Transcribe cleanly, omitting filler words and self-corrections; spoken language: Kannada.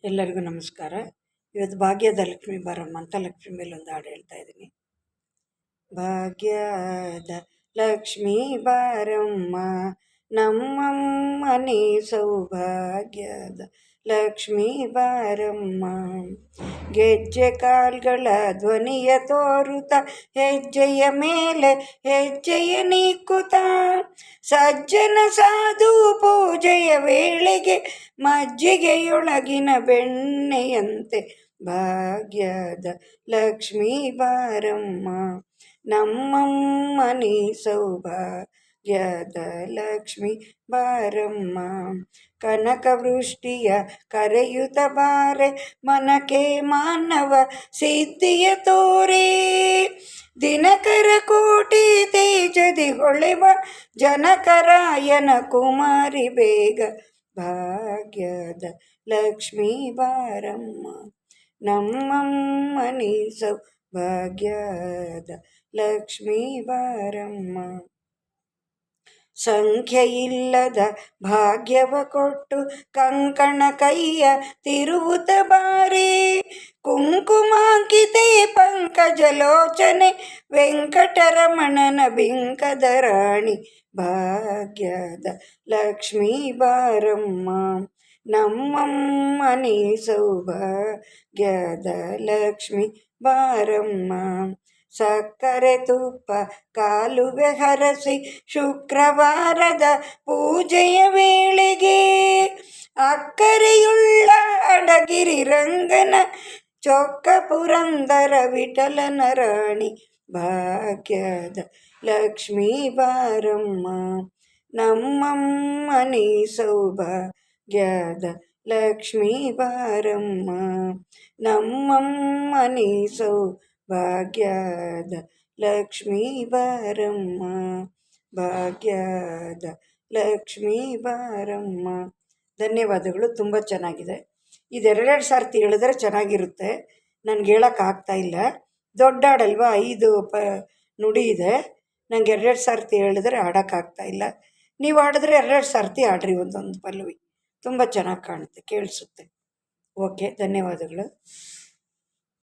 ಎಲ್ಲರಿಗೂ ನಮಸ್ಕಾರ. ಇವತ್ತು ಭಾಗ್ಯದ ಲಕ್ಷ್ಮಿ ಬಾರಮ್ಮ ಅಂತ ಲಕ್ಷ್ಮಿ ಮೇಲೆ ಒಂದು ಹಾಡು ಹೇಳ್ತಾ ಇದ್ದೀನಿ. ಭಾಗ್ಯದ ಲಕ್ಷ್ಮಿ ಬಾರಮ್ಮ ನಮ್ಮಮ್ಮ ನೀ ಸೌಭಾಗ್ಯದ ಲಕ್ಷ್ಮಿ ಬಾರಮ್ಮ. ಗೆಜ್ಜೆ ಕಾಲ್ಗಳ ಧ್ವನಿಯ ತೋರುತ್ತ ಹೆಜ್ಜೆಯ ಮೇಲೆ ಹೆಜ್ಜೆಯ ನೀಕುತ್ತ ಸಜ್ಜನ ಸಾಧು ಪೂಜೆಯ ವೇಳೆಗೆ ಮಜ್ಜಿಗೆಯೊಳಗಿನ ಬೆಣ್ಣೆಯಂತೆ ಭಾಗ್ಯದ ಲಕ್ಷ್ಮೀ ಬಾರಮ್ಮ ನಮ್ಮಮ್ಮ ನೀ ಸೌಭಾಗ್ಯದ ಲಕ್ಷ್ಮಿ ಬಾರಮ್ಮ. ಕನಕ ವೃಷ್ಟಿಯ ಕರೆಯುತ್ತ ಬಾರೆ ಮನಕೆ ಮಾನವ ಸಿದ್ಧಿಯ ತೋರೆ ದಿನಕರ ಕೋಟಿ ತೇಜದಿ ಹೊಳೆವ ಜನಕರಾಯನ ಕುಮಾರಿ ಬೇಗ ಭಾಗ್ಯದ ಲಕ್ಷ್ಮೀ ಬಾರಮ್ಮ ನಮ್ಮಮ್ಮ ನೀ ಸೌಭಾಗ್ಯದ ಲಕ್ಷ್ಮೀ ಬಾರಮ್ಮ. ಸಂಖ್ಯೆಯಿಲ್ಲದ ಭಾಗ್ಯವ ಕೊಟ್ಟು ಕಂಕಣ ಕೈಯ ತಿರುವುತ ಬಾರಿ ಕುಂಕುಮಾಂಕಿತೆ ಪಂಕಜಲೋಚನೆ ವೆಂಕಟರಮಣನ ಬಿಂಕದ ರಾಣಿ ಭಾಗ್ಯದ ಲಕ್ಷ್ಮೀ ಬಾರಮ್ಮ ನಮ್ಮಮ್ಮ ನೀ ಸೌಭಾಗ್ಯದ ಲಕ್ಷ್ಮಿ ಬಾರಮ್ಮ. ಸಕ್ಕರೆ ತುಪ್ಪ ಕಾಲುವೆ ಹರಸಿ ಶುಕ್ರವಾರದ ಪೂಜೆಯ ವೇಳೆಗೆ ಅಕ್ಕರೆಯುಳ್ಳ ಅಡಗಿರಿ ರಂಗನ ಚೊಕ್ಕ ಪುರಂದರ ವಿಠಲನ ರಾಣಿ ಭಾಗ್ಯದ ಲಕ್ಷ್ಮೀ ಬಾರಮ್ಮ ನಮ್ಮಮ್ಮ ನೀ ಸೌಭಾಗ್ಯದ ಲಕ್ಷ್ಮೀ ಬಾರಮ್ಮ ನಮ್ಮಮ್ಮ ನೀ ಭಾಗ್ಯದ ಲಕ್ಷ್ಮೀ ಬಾರಮ್ಮ ಭಾಗ್ಯದ ಲಕ್ಷ್ಮೀ ಬಾರಮ್ಮ. ಧನ್ಯವಾದಗಳು. ತುಂಬ ಚೆನ್ನಾಗಿದೆ. ಇದೆರಡೆರಡು ಸರ್ತಿ ಹೇಳಿದ್ರೆ ಚೆನ್ನಾಗಿರುತ್ತೆ. ನನಗೆ ಹೇಳೋಕ್ಕಾಗ್ತಾ ಇಲ್ಲ. ದೊಡ್ಡ ಹಾಡಲ್ವಾ, 5 ನುಡಿ ಇದೆ. ನನಗೆ ಎರಡೆರಡು ಸರ್ತಿ ಹೇಳಿದ್ರೆ ಹಾಡೋಕ್ಕಾಗ್ತಾ ಇಲ್ಲ. ನೀವು ಹಾಡಿದ್ರೆ ಎರಡೆರಡು ಸರ್ತಿ ಹಾಡ್ರಿ ಒಂದೊಂದು ಪಲ್ಲವಿ. ತುಂಬ ಚೆನ್ನಾಗಿ ಕಾಣುತ್ತೆ, ಕೇಳಿಸುತ್ತೆ. ಓಕೆ, ಧನ್ಯವಾದಗಳು.